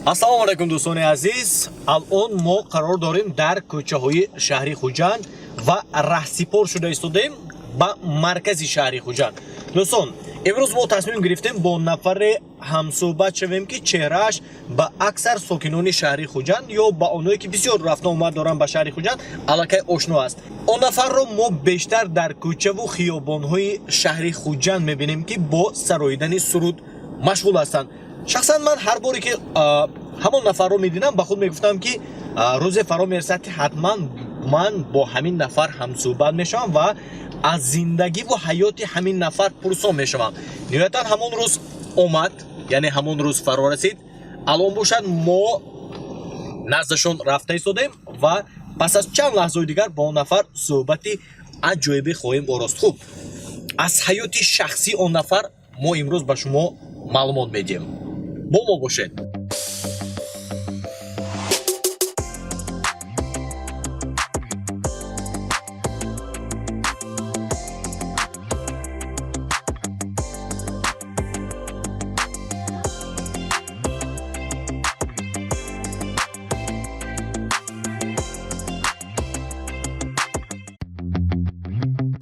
ассалому алайкум дӯстони азиз. алон мо қарор дорем дар кӯчаҳои шаҳри хуҷанд ва раҳсипор шуда истодем ба маркази шаҳри хуҷанд. дӯстон, имрӯз мо тасмим гирифтем бо нафаре ҳамсӯҳбат шавем ки чеҳрааш ба аксар сокинони шаҳри хуҷанд ё ба онҳое ки бисёр рафта омад доранд ба шаҳри хуҷанд аллакай ошно аст. он нафарро мо бештар дар кӯчаву хиёбонҳои шаҳри хуҷанд мебинем ки бо сароидани суруд машғул ҳастанд. шахсан ман ҳар боре ки ҳамон нафарро медидам ба худ мегуфтам ки рӯзе фаро мерасад ки ҳатман ман бо ҳамин нафар ҳамсӯҳбат мешавам ва аз зиндагиву ҳаёти ҳамин нафар пурсон мешавам. ниҳоятан ҳамон рӯз омад, яъне ҳамон рӯз фаро расид. алон бошад мо наздашон рафта истодем ва пас аз чанд лаҳзаи дигар бо он нафар суҳбати аҷоибе хоҳем орост. хуб, аз ҳаёти шахсӣ он нафар мо имрӯз ба шумо маълумот медиҳем. бо мо бошед.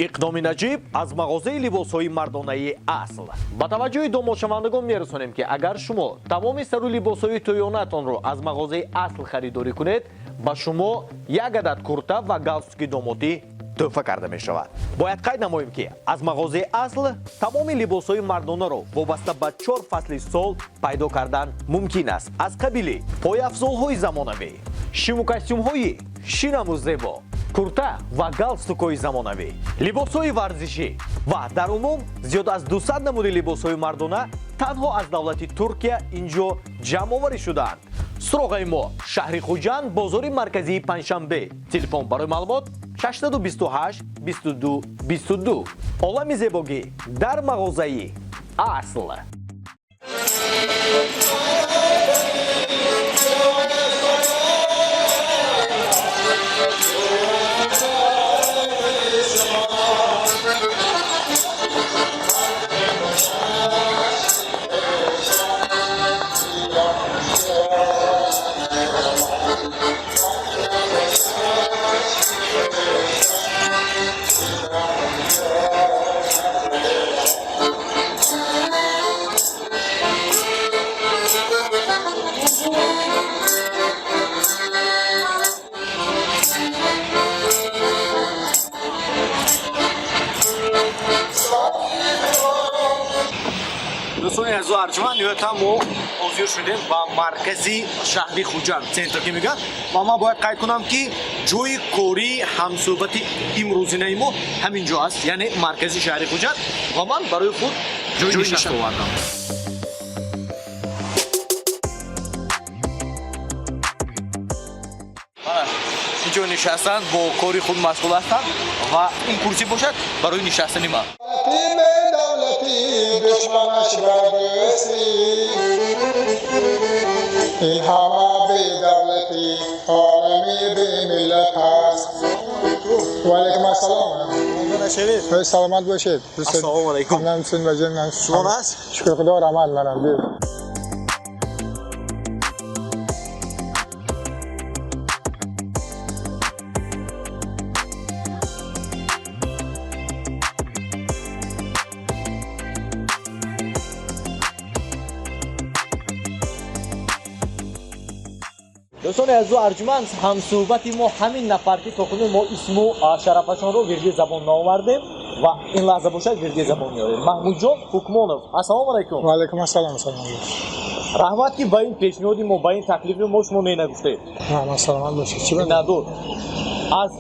иқдоми наҷиб аз мағозаи либосҳои мардонаи асл. ба таваҷҷӯҳи домошавандагон мерасонем ки агар шумо тамоми сару либосҳои тӯёнатонро аз мағозаи асл харидорӣ кунед, ба шумо як адад курта ва галстуки домотӣ тӯҳфа карда мешавад. бояд қайд намоем ки аз мағозаи асл тамоми либосҳои мардонаро вобаста ба 4 фасли сол пайдо кардан мумкин аст. аз қабили пойафзолҳои замонавӣ, шиму костюмҳои шинаму зебо, курта ва галстукҳои замонавӣ, либосҳои варзишӣ ва дар умум зиёд аз 200 намуди либосҳои мардона танҳо аз давлати Туркия инҷо ҷамъоварӣ шудаанд. суроғаи мо шаҳри хуҷанд, бозори марказии панҷшанбе. телефон барои маълумот 628 22 22. олами зебогӣ дар мағозаи асл. дӯстони азизу арҷманд, ниҳоятан мо ҳозир шудем ба маркази шаҳри хуҷанд, центр ки мегӯянд. ва ман бояд қайд кунам ки ҷои кори ҳамсӯҳбати имрӯзинаи мо ҳамин ҷо аст, яъне маркази шаҳри хуҷанд ва ман барои худ ҷои нишаст овардам. инҷо нишастанд, бо кори худ машғул ҳастанд ва ин курсӣ бошад барои нишастани ман. دشمنش بردستی این همه بی دولتی عالمی بی ملت هست. و علیکم السلام. سلامت باشید. السلام علیکم. نمسون بجن نمسون. شما هست؟ شکر خدا رحمت منم بیر. дӯстони азизу арҷманд, ҳамсӯҳбати мо ҳамин нафар ки то кунун мо исму шарафашонро вирди забон наовардем ва ин лаҳза бошад вирди забон меорем. маҳмудҷон ҳукмонов, ассалому алайкум. ва алайкум ассалом. раҳмат ки ба ин пешниҳоди мо, ба ин таклифи мо шумо ненагуфтед. саломат бошед. чӣ надор аз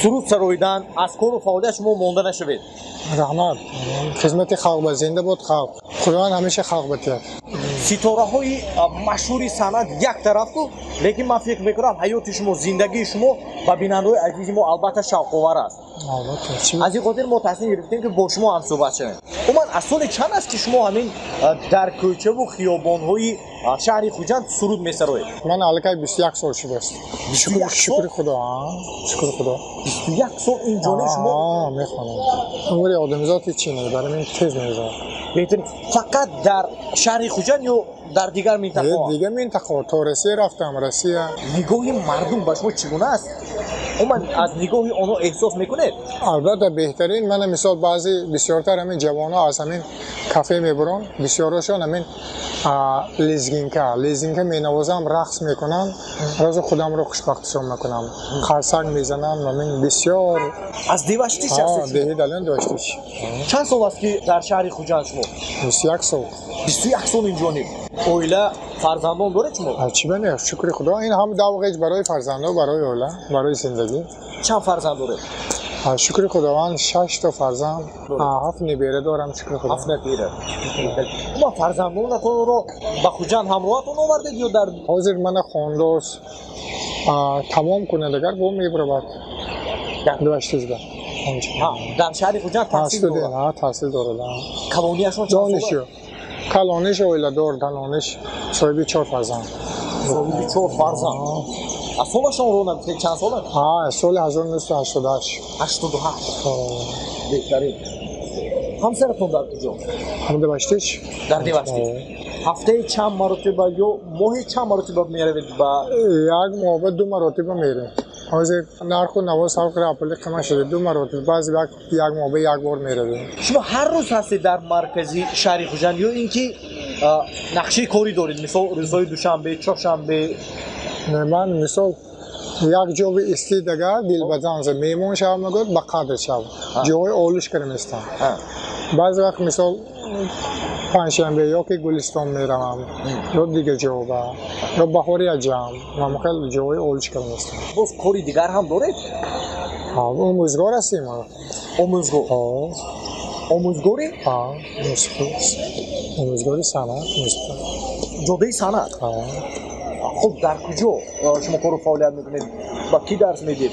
суруд сароидан, аз кору фаъолият шумо монда нашавед. раҳмат. хизмати халқ ба зинда бод халқ. худованд ҳамеша халқ батиҳад. ситораҳои машҳури санъат як тарафу, лекин ман фикр мекунам ҳаёти шумо, зиндагии шумо ба бинандаҳои азизи мо албатта шавқовар аст. аз ин хотир мо тасмим гирифтем ки бо шумо ҳам суҳбат шавем. умуман аз соли чанд аст ки шумо ҳамин дар кӯчаву хиёбонҳои шаҳри хуҷанд суруд месароед? ман аллакай 21 сол шудааст. шукри худо. шукри худо. 21 сол ин ҷониб шумо мехонам. умри одамзод ҳеч чӣ не, барои мен тез мегузарад. беҳтарин. фақат дар шаҳри хуҷанд ё در دیگر منطقه دیگه منطقه تا روسیه رفتم روسیه. نگاه مردم به شما چگونه است؟ من از نگاه آنها احساس میکنید؟ البته بهترین من مثال بعضی بسیارتر همین جوان‌ها از همین کافه میبرن بسیارشون همین لیزگینکا مینوازم رقص میکنن روز خودم رو خوشبختشون میکنم خرسنگ میزنم همین بسیار از دیوشتیش هستید؟ دیهی دلن دوشتیش. چند سال است که در شهر خوجند شما؟ 21 سال. 21 سال اینجانید. اویله فرزندان دارید شما؟ چی بنه شکر خدا این هم دواقعش برای فرزندان برای اوله برای زندگی. چند فرزند دارید؟ شکر خداوند 6 تا فرزند 7 نبیره دارم شکر خدا. 7 نبیره. ما فرزندانتون رو به خوجند همراهتون آوردید یا در حاضر من خانداس تمام کنندگار با میبره بعد دوشتیش با در شهر خوجند تحصیل دارید؟ ها تحصیل دارید. کلونیشون چند ساله؟ کلونیش اویلا دار دلونیش صاحب 4 فرزند. صاحب 4 فرزند. از سالشون رو نمی‌دونید چند ساله؟ سال 1988. 88. بهترین. همسرتون در کجا؟ هم دوشتیش. در دوشتیش. هفته چند مرتبه یا ماه چند مرتبه میروید با؟ یک ماه 2 مرتبه میریم. حاضر نرخ و نواز سال قراپلی قیمت شده 2 مرتبه بعضی وقت یک ماه یک بار میرویم. شما هر روز هستید در مرکزی شهر خوجند یا اینکه نقشه کاری دارید مثلا روزهای دوشنبه چهارشنبه؟ من مثال یک جا به استیدگار دل بزنز میمون شب میگود با قدر شب جای اولش کرم استم. بعض وقت مثال پنجشنبه یا که گلستان میروم یا دیگه جا با یا بهاری اجام من خیلی جای اولش کرم استم. باز کاری دیگر هم دارید؟ آموزگار هستیم. آموزگار؟ آموزگاری؟ آموزگاری صنعت. جدای صنعت؟ خب در کجا شما کار و فعالیت میکنید؟ با کی درس میدید؟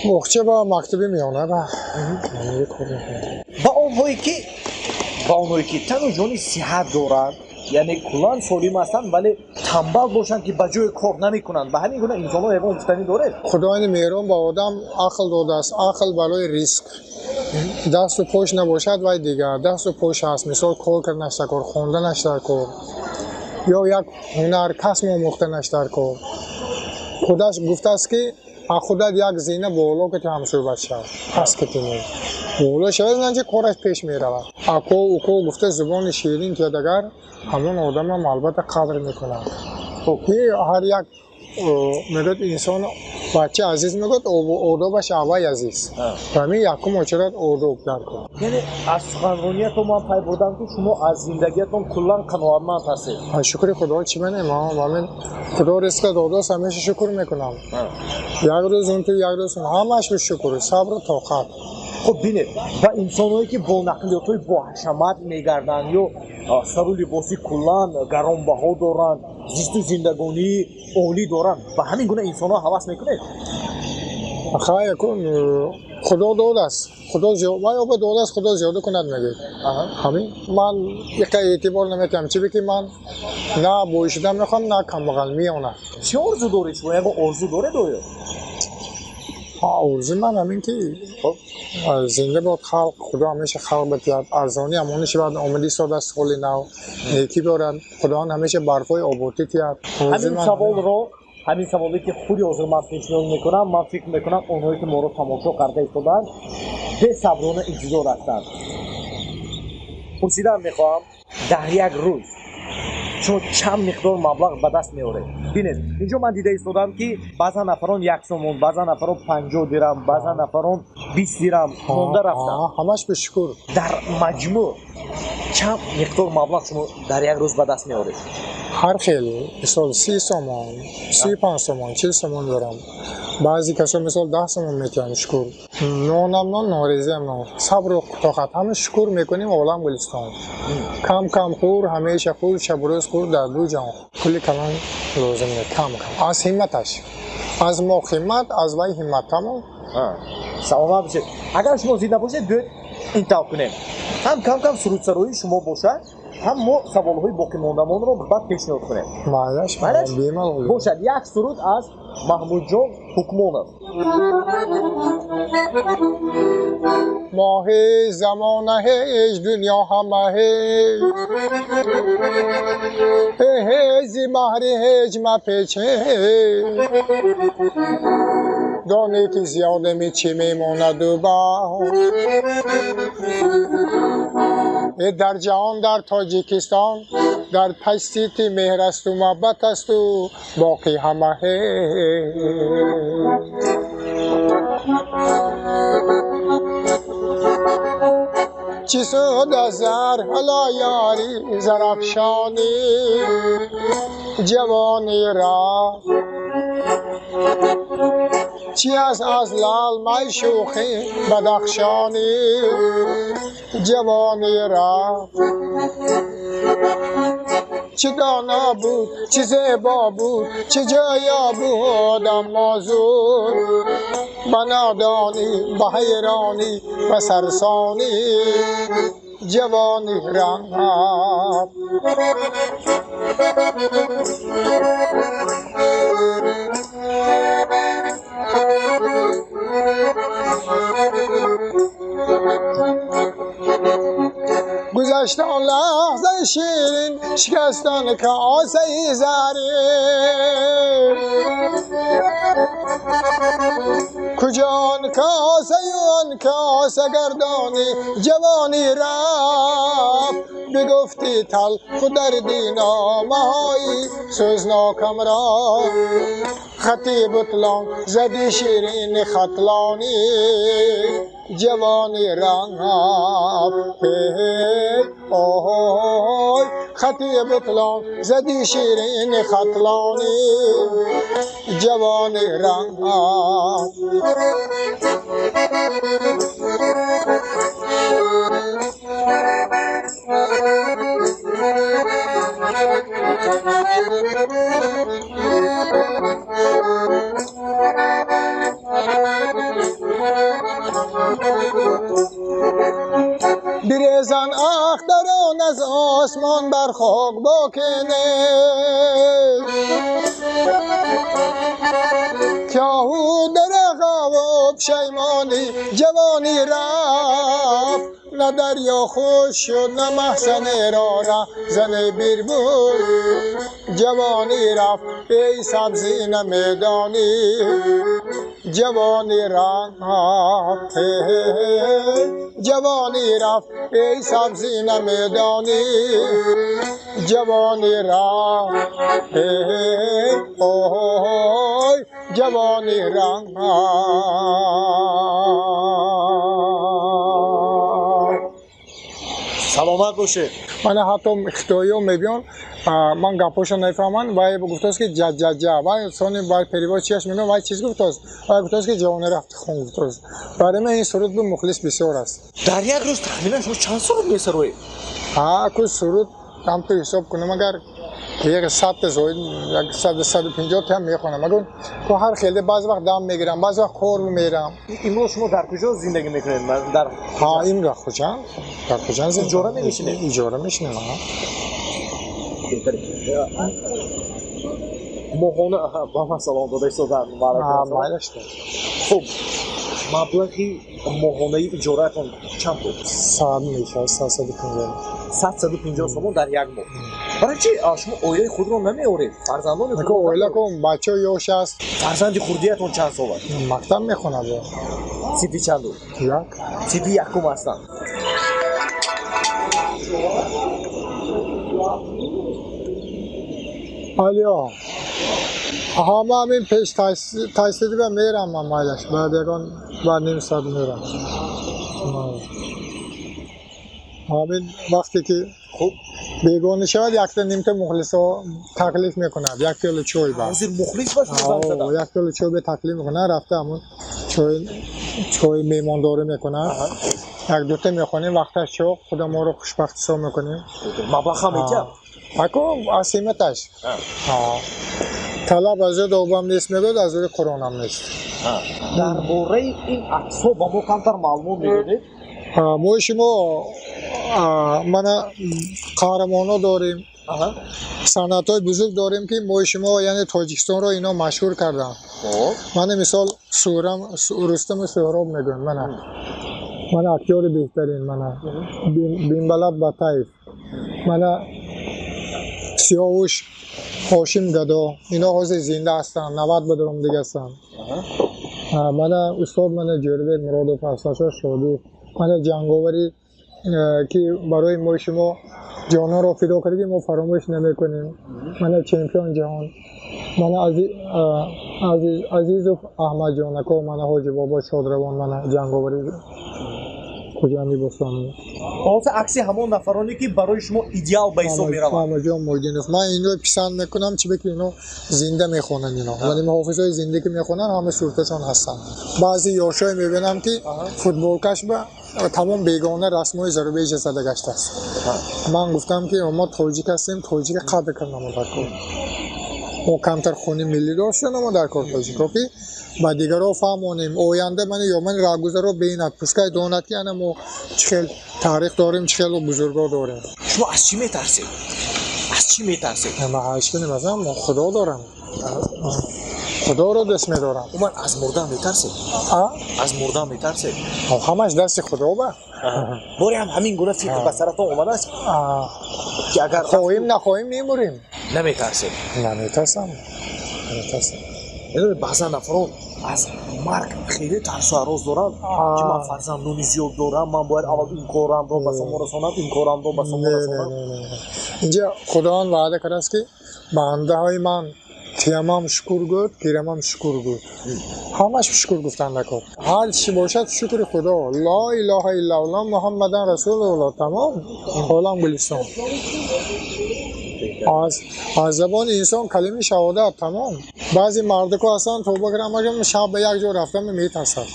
مخچه با مکتبی میانه با آنهایی که تن و جانی صحت دارند یعنی کلان سالم هستند ولی تنبل باشند که به جای کار نمیکنند به همین گونه انسان‌ها حیوان گفتنی داره؟ خدا این مهربان با آدم عقل داده است. عقل برای ریسک دست و پاش نباشد و دیگر دست و پاش هست مثال کار کردن کار خواندن کار یا یک هنر کسب آموختن کار خودش گفته است که خودت یک زینه بالا که همسو بچه هست که تیمی بالا شود ننجه کارش پیش می رود اکو گفته زبان شیرین که دگر همون آدم هم البته قدر میکنن. هر یک میگوید انسان بچه عزیز میگوید آدابش اوای عزیز همین یکم اچرات آداب در کن. یعنی از سخنرانیتون من پی بردم که شما از زندگیتون کلان قناعتمند هستید؟ شکر خدا چی منه من خدا رزق داده است همیشه شکر میکنم. یک روز اون تو یک روز همش به شکر صبر و طاقت. خب بینید و انسانهایی که با نقلیات‌های با حشمت میگردند یا سر و لباسی کلان گرانبها دارند زیست و زندگانی عالی دارند به همین گونه انسان‌ها هوس میکنید؟ خیلی کن خدا داده است خدا داده است خدا زیاده کند میگه همین من یک اعتبار نمیکنم چی بگی من نه بویشدم میخوام نه کم بغل میانه. چه آرزو دارید شما؟ یک آرزو داره دویا؟ آرزو من همین که زنده باد خلق خدا همیشه خلق بتیاد ارزانی همونش بعد آمدی ساد است خالی نو نیکی دارد خدا همیشه برفای آبوتی تیاد. همین سوالی که خودی حاضر من پیشنهاد میکنم من فکر میکنم اونهایی که ما رو تماشا کرده ایستادن به صبرانه انتظار هستند. پرسیدن میخوام در یک روز شما چند مقدار مبلغ به دست میاره؟ ببینید اینجا من دیده ایستادم که بعضا نفران 1 سومون بعضا نفران 50 درم بعضا نفران 20 درم مونده رفتن همش به شکر. در مجموع چند مقدار مبلغ شما در یک روز به دست میاره؟ هر خیلی مثال 30 سومون 35 سومون 40 سومون دارم بعضی کسا مثال 10 سومون میتونن شکر نونم نون نوریزی هم نون صبر و طاقت همه شکر میکنیم عالم گلستان کم خور همیشه خور شب روز خور در دو جان کلی کلان لازمه کم از همتش از ما همت از وای همت تمام سلام بشه. اگر شما زنده باشید بیاید انتخاب کنیم هم کم سرود سرایی شما باشه هم ما سوال‌های باقی مانده‌مان رو بعد پیشنهاد کنیم. مایلش بیمال باشد یک سرود از محمود جان حکمانov. ماه زمانه هیچ دنیا همه هیچ مهری هیچ مپیچه دانی که زیاده می چی میموند و با در جهان در تاجیکستان در پشتیتی مهر است و محبت است و باقی همه چی سود از زر حالا یاری زرافشانی جوانی را چی از لال مای شوخی بدخشانی جوانی را چه دانا بود چه زیبا بود چه جایا بود اما زود به نادانی به حیرانی و سرسانی جوانی رنگ گذشت آن لحظه شیرین شکستن کاسه زرین کجان کاسه آن کاسه گردانی جوانی رفت بگفتی تل خود در دینامه های سوزناکم را خطی بطلان زدی شیرین خطلانی جوانی رنگ آهای خطی بطلان زدی شیرین خطلانی جوانی رنگ بریزن اختران از آسمان بر خاک بکنه کیاهو در غواب شیمانی جوانی رفت نه دریا خوش شد نه محسن را زن بیر بود جوانی رفت ای سبزی نه میدانی جوانی رفت جوانی رفت ای سبزی نه میدانی جوانی رفت اوه جوانی رفت سلامت باشه. من حتی خطایی میبینم من گپاشو نفهمم وای گفتاست که جا وای سونی بار پریوا چیش میگم وای چیز گفتاست وای گفتاست که جوان رفت خون گفتاست برای من این سرود به مخلص بسیار است. در یک روز تقریبا شما چند سرود میسروید؟ کو سرود هم تو حساب کنم اگر یک 100 تا یک 150 تا میخونم مگر تو هر خیلی بعض وقت دام میگیرم بعض وقت کور میرم. امروز شما در کجا زندگی میکنید؟ در این خوشم در کجا زندگی اجاره میشینید؟ اجاره میشینم ماهانه با ما سلام داده شدن مایلش خب مبلغی ماهانه اجارهتون چند بود؟ 100 میشه 150 سوم در یک ماه. برای چی شما اویله خود رو نمیارید؟ فرزندان خود رو اویله کن بچه یوش است. فرزند خردیتون چند سال است؟ مکتب میخونه سیپی چند بود؟ یک سیپی یکم هستن. آلیا همین پیش تایستیدی به میرم من مایلش بعد یکان بعد نیم ساعت میرم همین وقتی که خب بیگانه شود یک تا نیم تا مخلص ها تکلیف میکنه یک کیلو چوی با حاضر مخلص باش یک کیلو چوی به تکلیف میکنه رفته همون چوی میمانداری میکنه یک دوتا میخونیم وقتش چو خدا ما رو خوشبخت سا میکنیم مبلغ هم میگم اکو اسیمتش طلب از دوبام نیست میگود از روی قرآن هم نیست. در باره این عکس‌ها با ما کمتر معلومات میدادید؟ ما мана қаҳрамоно дорем, санъатҳои бузург дорем ки мои шумо яъне тоҷикистонро ино машҳур карданд. мана мисол рустами суҳроб мегӯям, мана актёри беҳтарин, мана бимбалаб батаев, мана сиёҳуш ҳошим гадо, ино ҳозир зинда ҳастанд, 90 ба дурум дига ҳастанд. мана устод мана ҷӯрбек муродов, афсашо шодӣ, мана ҷанговари ки барои мои шумо ҷононро фидо карди, мо фаромӯш намекунем. мана чемпион ҷаҳон, мана азизов аҳмадҷонако, мана ҳоҷи бобо шодравон, мана ҷанговари хуҷанди бостонӣ. ҳозир акси ҳамон нафароне ки барои шумо идеал ба ҳисоб мераванд. амаҷон муйдинов, ман инро писанд мекунам, чӣ бе ки ино зинда мехонанд, ино вале ҳофизҳои зинда ки мехонанд ҳама сурташон ҳастанд. баъзе ёшҳое мебинам ки футболкаш ба тамом бегона расмҳои зарубеҷа зада гаштааст. ман гуфтам ки мо тоҷик ҳастем, тоҷика қадр кардам дар кор. мо камтар хуни миллӣ доштаном дар кор тоҷикро ки ба дигарро фаҳмонем, оянда ман ё ман рагузаро бинад, пускай донад ки ана мо чӣ хел таърих дорем, чӣ хел бузурго дорем. шумо аз чӣ метарсед? аз чӣ метарсед? ман ҳеҷ чӣ намазам, мо худо дорам, худоро дост медорам. уман аз мурда метарсед? аз мурда метарсед? ҳамаш дасти худо ба. бори ҳам ҳамин гуна фикр ба саратон омадааст ки агар хоҳем нахоҳем мемурем? наметарсед? наметарсам. баъзан нафарон аз марг хеле тарсу ҳарос доранд ки ман фарзандони зиёд дорам, ман бояд аввал ин корамро ба сомо расонам, ин корамро ба сомо расонам. инҷа худованд ваъда кардааст ки бандаҳои ман тиямам шукр гӯд, пирамам шукр гӯд. ҳамаш шукр гуфтанд накор. ҳар чӣ бошад шукри худо. ла илоҳа иллаллоҳ муҳаммадан расулуллоҳ. тамом олам гулистон. аз забони инсон калими шаҳодат тамом. баъзе мардуко ҳастанд тоба кардам шаб ба як ҷо рафтам метарсад.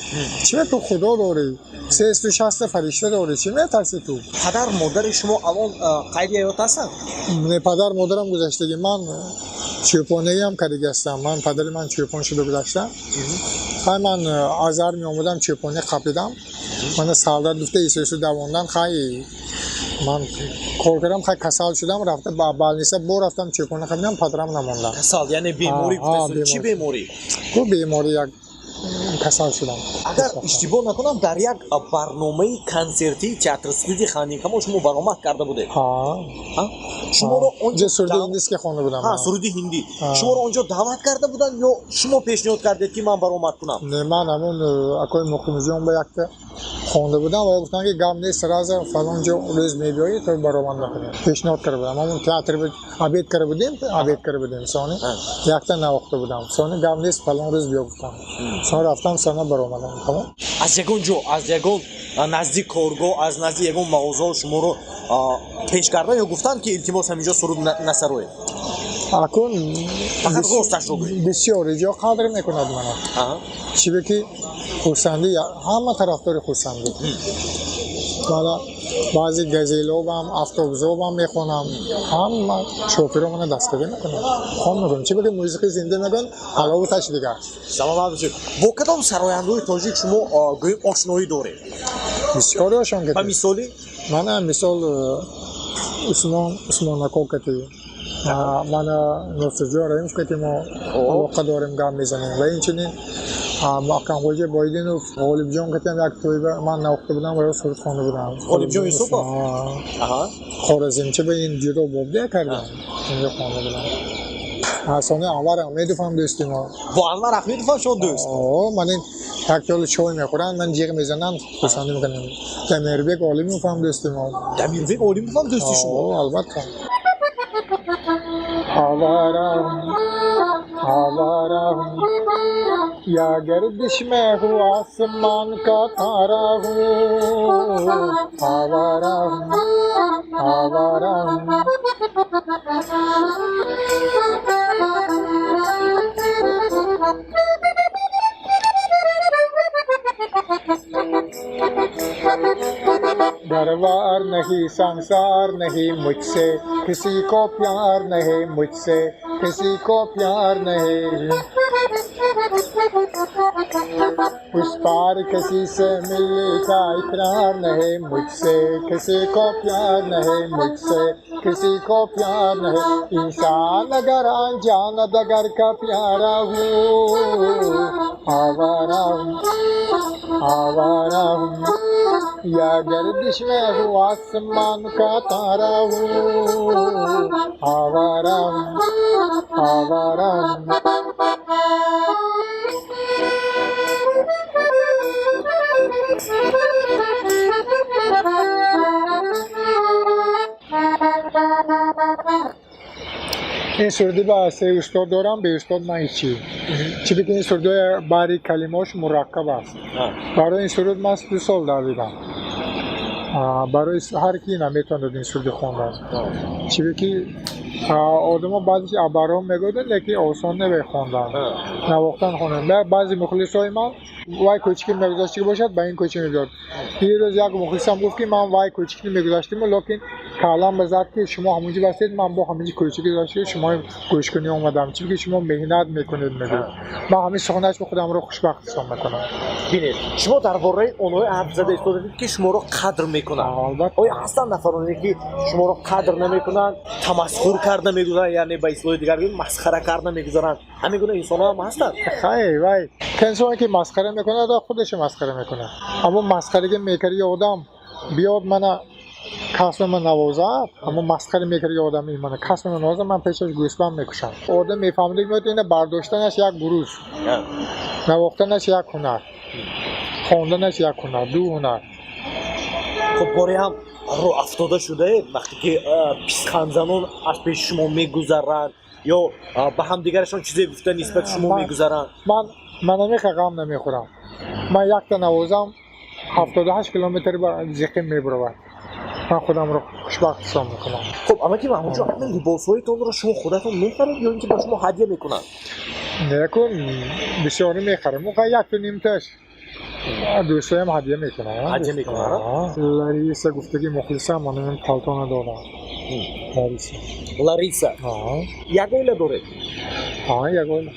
чӣ ту худо дорӣ? 360 фаришта дорӣ, чӣ метарсӣ ту? падар модари шумо алон қайди ҳаёт ҳастанд? не, падар модарам гузаштагӣ. ман чӯпонеям кардига ҳастам. ман падари ман чӯпон шуда гузашта. хай ман аз ар меомадам чӯпоне қаплидам. мана солдат гуфта исӯсу давондан, хай ман кор кардам, хай касал шудам, рафта ба балниса бо рафтам чӯпоне қаплидам, падарам намондам. касал яъне беморӣ гуфтед? чӣ беморӣ? гу беморӣ як касал шудам. агар иштибоҳ накунам дар як барномаи консерти театри студии хандикамо шумо баромад карда будед? шуморо онҷо суруди ҳиндиske хонда будам. суруди ҳиндӣ. шуморо онҷо даъват карда буданд ё шумо пешниҳод кардед ки ман баромад кунам? не, ман ҳамон акои муқимҷон ба якта хонда будам ва гуфтанд ки гап нест, раза фалон ҷо рӯз мебиёӣ то баромад накунем. пешниҳод карда будам. ҳамон театр обед карда будем сони якта навохта будам. сони гап нест, фалон рӯз биё гуфтам. сони рафтам, сана баромадам. тамом. аз ягон ҷо, аз ягон назди коргоҳ, аз назди ягон мағозаҳо шуморо пеш кардан ё гуфтанд ки илтимос ҳаминҷо суруд насароед? акун фақат госташро гӯед? бисёри ҷо қадр мекунад мана. чӣ бе ки хурсандӣ, ҳама тарафдори хурсандӣ. мана баъзе газелобам, автобусобам мехонам, ҳама шофиро мана дастгирӣ мекунам. хон мекунам. чӣ бе ки музиқи зинда мекунад, ҳаловаташ дигар. саломат бошед. бо кадом сарояндаҳои тоҷик шумо гӯем ошноӣ доред? бисёриҳошон ба мисоли? мана мисол усмонако кати, мана носирҷон раимов кати мо алоқа дорем, гап мезанем. ва инчунин акамхоҷа боидинов, ғолибҷон катиам як тӯйба ман навохта будам ва суруд хонда будам. ғолибҷон юсупов? хоразмчи ба ин ҷудо бобдия кардам. инҷо хонда будам. ҳасони анвар аҳмедовам дӯсти мо. бо анвар аҳмедовам шумо дӯст? ман ин як ҷоли чой мехӯранд, ман ҷиғ мезананд, хурсандӣ мекунем. дамирбек олимовам дӯсти мо. дамирбек олимовам дӯсти шумо? албатта. आवारा हूँ या गर्दिश में हूँ आसमान का तारा हूँ आवारा हूँ घरवार नहीं संसार नहीं मुझसे किसी को प्यार नहीं मुझसे किसी को प्यार नहीं, उस पार किसी से मिलने का इकरार नहीं, मुझसे किसी को प्यार नहीं, मुझसे किसी को प्यार नहीं। इंसान अगर अनजान अगर का प्यारा हूँ, आवारा हूँ, आवारा हूँ, या गर्दिश में हूँ आसमान का तारा हूँ, आवारा हूँ, आवारा हूँ। این سرودی با استاد دارم به استاد من هیچی چی که این سرودی باری کلماش مرکب است. برای این سرود من 2 سال دویدم. برای هر کی نمیتونه این سرود خوندن. چی که آدم‌ها بعضی عبارات میگن لیکن آسان نمیخوندن. نواختن خوندن. بعضی مخلصای من وای کوچیکی میگذاشتی باشد با این کوچیکی میداد. یه روز یک مخلصم گفت که من وای کوچیکی میگذاشتم لیکن کلام بزد که شما همونجا بستید من با همینجا کوچیکی گذاشتم شما گوش کنی اومدم چون که شما مهنت میکنید میگید من همین سخنش به خودم رو خوشبخت حساب میکنم. ببینید شما درباره اونها حرف زده استاد که شما رو قدر میکنن. آیا هستن نفرانی که شما رو قدر نمیکنن، تمسخر کرده میگذارن، یعنی به اصطلاح دیگر مسخره کرده میگذارن؟ همین گونه انسان‌ها هم هستن. خیلی وای انسانی که مسخره میکنه دا خودش مسخره میکنه. اما مسخره که میکردی آدم بیاد منو کسب من نوازد، اما مسخره میکردی آدم منو کسب من نوازد من پیشش گوسفند میکشم. آدم میفهمید میاد اینه برداشتنش یک بروز، نواختنش یک هنر، خواندنش یک هنر، 2 هنر. خب باری هم رو افتاده شده وقتی که پیسخندزنان از پیش شما میگذرن یا به هم دیگرشان چیزی گفته نسبت شما میگذرن؟ من غم نمیخورم. من یک تا نوازم 78 کیلومتر با زیقه میبرم. من خودم رو خوشبخت حساب میکنم. خب اما که همونجا همین لباسهایتون رو شما خودتون میخرید یا اینکه با شما هدیه میکنن؟ نکن بسیاری میخرم. موقع یک تا نیم تاش دوستایم هدیه میکنن. هدیه میکنن؟ لاریسا گفته که مخلصم من پالتو ندارم. لاریسا یک اویله داره؟ یک اویله.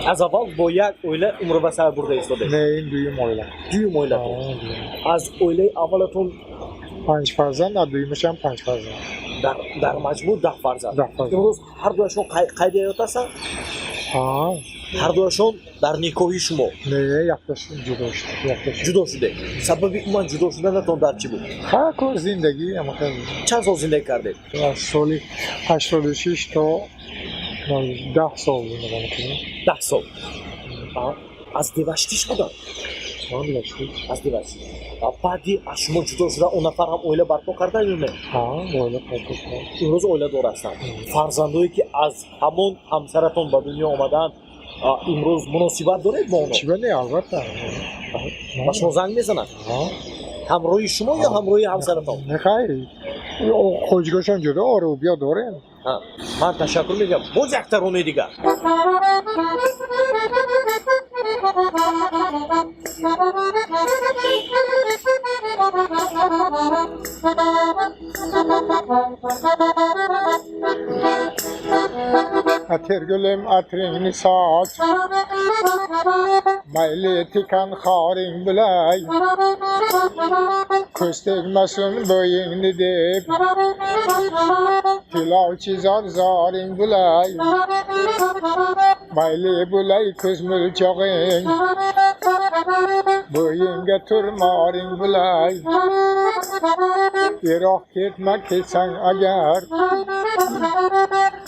از اول با یک اویله عمر به سر برده ایستاده؟ نه این دویم اویله. دویم اویله از اویله اولتون 5 فرزند، دویمش هم 5 فرزند. در مجموع 10 فرزند. امروز هر دوشون قید حیات هستن؟ هر دوشون در نیکویی شما؟ نه یکتاش جدا شده. جدا شده. سبب اون جدا شدنتون در چی بود؟ کار زندگی اما خیلی. چند سال زندگی کردید؟ از سال 86 تا 10 سال زندگی کردم. 10 سال. از دیوشتیش بودن؟ از دیوشتیش. بعدی از شما جدا شده اون نفر هم اویله برپا کرده یا نه؟ اویله برپا کرده. امروز اویله دار هستن. فرزندایی که از همون همسرتون به دنیا آمدن امروز مناسبت دارید با اونا؟ چی بله البته. با شما زنگ میزنن؟ همراهی شما یا همراهی همسرتون؟ نه خیلی. خوشگاهشان جدا آروبیا دارن. من تشکر میگم. باز یک ترانه دیگه. Atır gülüm atırını saç, mayli tikan xarin bilay, köstegmesin boyunu dep, pilav çizar zarin bilay, mayli bulay köz mülçağın, boyunga turmarin bilay, iroq ketmak ketsan agar,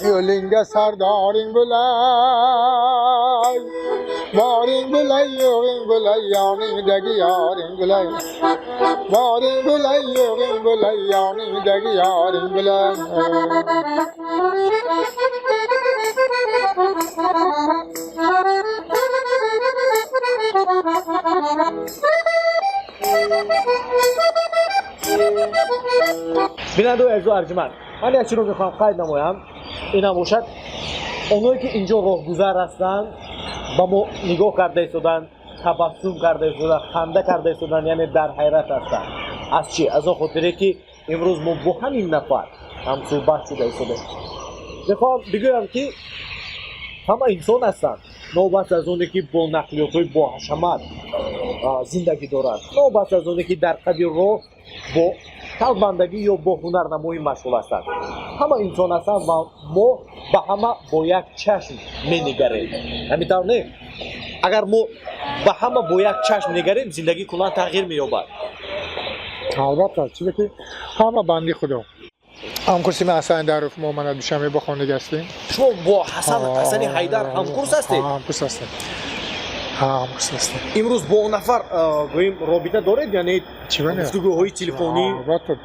yo'lingga sardoring bo'lay, boring bo'lay, yo'g'ing bo'lay, yoningdagi yoring bo'lay, boring bo'lay, yo'g'ing bo'lay, yoningdagi yoring bo'lay. بیننده عزیز و ارجمند، من یک چیز رو میخوام قید نمایم. این هم باشد اونایی که اینجا راهگذر هستند با ما نگاه کرده ایستادن، تبسم کرده ایستادن، خنده کرده ایستادن، یعنی در حیرت هستند. از چی؟ از اون خاطره که امروز ما با همین نفر هم صحبت شده ایستاده. میخوام بگویم که ҳама инсон ҳастанд, нобаст аз оне ки бо нақлиётҳои боҳашамат зиндагӣ доранд, нобаст аз оне ки дар қади роҳ бо талбандагӣ ё бо ҳунарнамоӣ машғул ҳастанд. Ҳама инсон ҳастанд ва мо ба ҳама бо як чашм менигарем. Ҳамин не? Агар мо ба ҳама бо як чашм нигарем, зиндагӣ куллан тағйир меёбад. البته چیزی که همه بندی خدا هم کسی من اصلا در رفت ما من دوشنبه با خانه گستیم شما با حسن حیدر همکورس هستید؟ همکورس هستیم همکورس هستیم امروز با اون نفر گوییم رابطه دارید یعنی چی بینه؟ گفتگوهای تلفنی؟ البته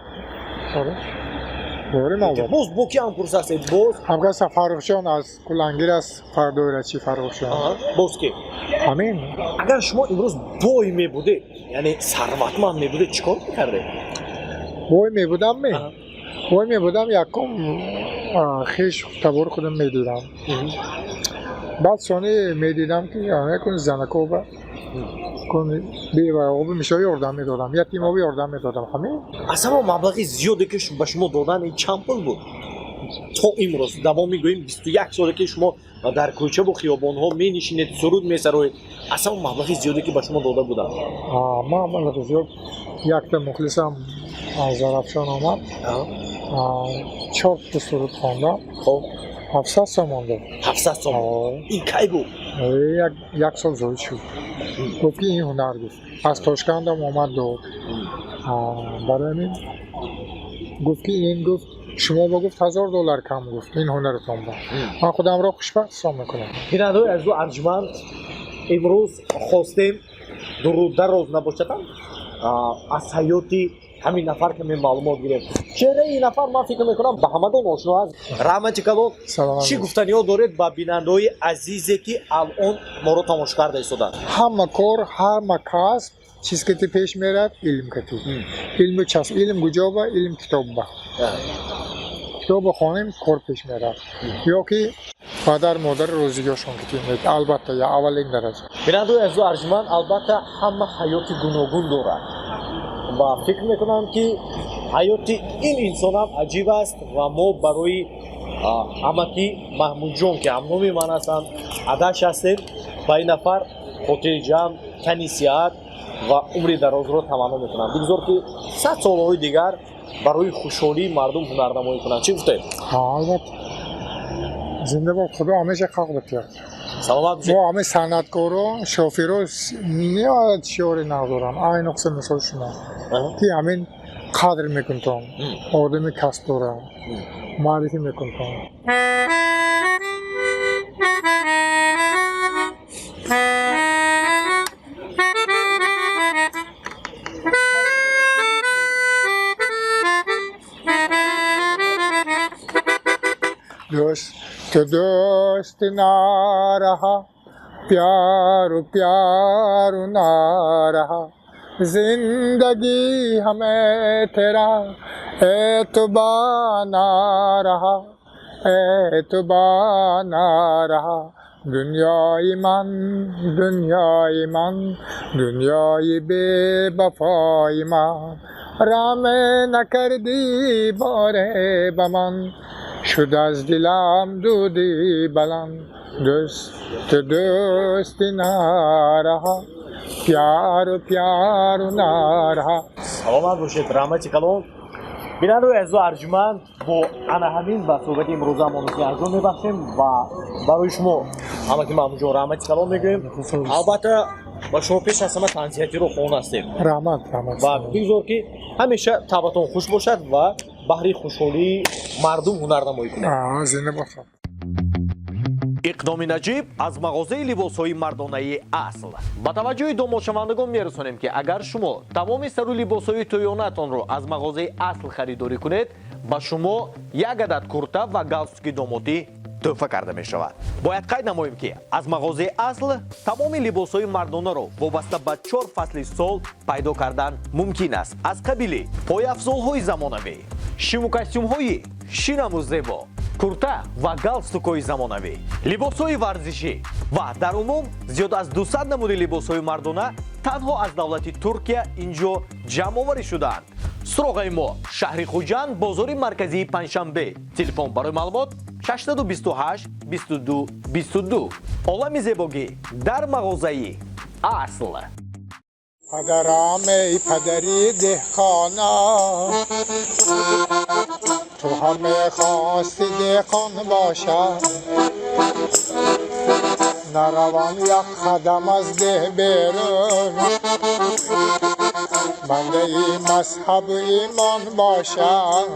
داریم البته باز با کی همکورس هستید؟ باز؟ همکورس فرخشان از کلانگیر از فردویرچی فرخشان باز کی؟ همین اگر شما امروز بای می بودید یعنی ثروتمند می بودید چیکار می‌کردید؟ بای می بودم بای می بودم یکم خیش تبار خودم می دیدم بعد سانی می دیدم که یکم زنکو با کن بیوه آب میشه یاردم میدادم یتیم آب یاردم میدادم همین اصلا مبلغی زیادی که به شما دادن این چند پول بود؟ تا امروز دوام میگوییم 21 ساله که شما در کوچه و خیابان ها می نشینید سرود می سرایید اصلا مبلغی زیادی که به شما داده بودن ما مبلغ زیاد یک تا مخلصم از زرفشان آمد 4 تا سرود خواندم خب 700 سوم داد 700 سوم این کی بود؟ یک سال زاید شد گفت که این هنر گفت از تاشکندم آمد داد برای همین گفت که این گفت شما با گفت $1000 کم گفت این هنرتون بود من خودم را خوشبخت حساب میکنم بیننده‌های عزیز و ارجمند امروز خواستیم درود در روز نباشدم از حیاتی همین نفر که می معلومات گیریم چهره این نفر من فکر میکنم به همدان آشنا است رحمت کلام چی گفتنی ها دارید با بیننده‌های عزیزی که الان ما رو تماشا کرده ایستادن همه کار همه کسب چیز که پیش میرد علم کتی علم چسب علم کجا با علم کتاب با کتاب خانم کار پیش میرد یا که پدر مادر روزیاشون کتی البته یا اولین درجه بیننده‌های عزیز و ارجمند البته همه حیات گوناگون دارد و فکر میکنم که حیات این انسان هم عجیب است و ما برای امکی محمود جان که همنامی من هستند عدش هستیم با این نفر خاطر جمع تنیسیت و عمری دراز رو تمنا میکنم بگذار که 100 سالهای دیگر برای خوشحالی مردم هنرنمایی کنند چی گفتید؟ البته زنده باد خدا همیشه خلق بخیر سلامت باشید ما همه صنعتکارا شوفرها نیاز شعاری ندارن این نقصه مثال شما که همین قدر میکنتم آدمی کسب دارم معرفی میکنتم دوست ना रहा प्यार ना रहा जिंदगी हमें तेरा एतबार ना रहा दुनियाई मन दुनियाई बेवफाई मन राम न कर दी बारे बमन شد از دلم دودی بلند دوست نرها پیار نرها سلامت باشید رحمت کلام بیننده‌های عزیز و ارجمند با انا همین با صحبت امروز همون که انجام میبخشیم و برای شما همه که محمود جان رحمت کلام میگیم البته با شما پیش از همه تنصیحاتی رو خون هستیم رحمت و بگذار که همیشه طبعتون خوش باشد و بهره خوشحالی مردم هنرنمایی کنند زنده باشد اقدام نجیب از مغازه لباس‌های مردانه اصل با توجه دانشمندگان می‌رسانیم که اگر شما تمام سر و لباس‌های تویانه‌تان رو از مغازه اصل خریداری کنید با شما یک عدد کرتا و گالستوک دامادی تحفه کرده می شود. باید قید نماییم که از مغازه اصل تمام لباس‌های مردانه رو وابسته به 4 فصل سال پیدا کردن ممکن است. از قبیل پایافزال‌های زمانوی، شیم و کاستیوم‌های شینم و زیبا، کرتا و گالستوک‌های زمانوی، لباس‌های ورزشی و در عموم زیاد از 200 نمود لباس‌های مردانه تنها از دولت ترکیه اینجا جمع آوری شدند. سراغ ما شهر خوجند بازار مرکزی پنجشنبه. تلفن برای معلومات 628 22 22. عالم زیبایی در مغازه اصل. پدرم ای پدری دهقانا، تو همه خواستی دهقان باشد، نروم یک قدم از ده بیرون، بنده ای مذهب ایمان باشد.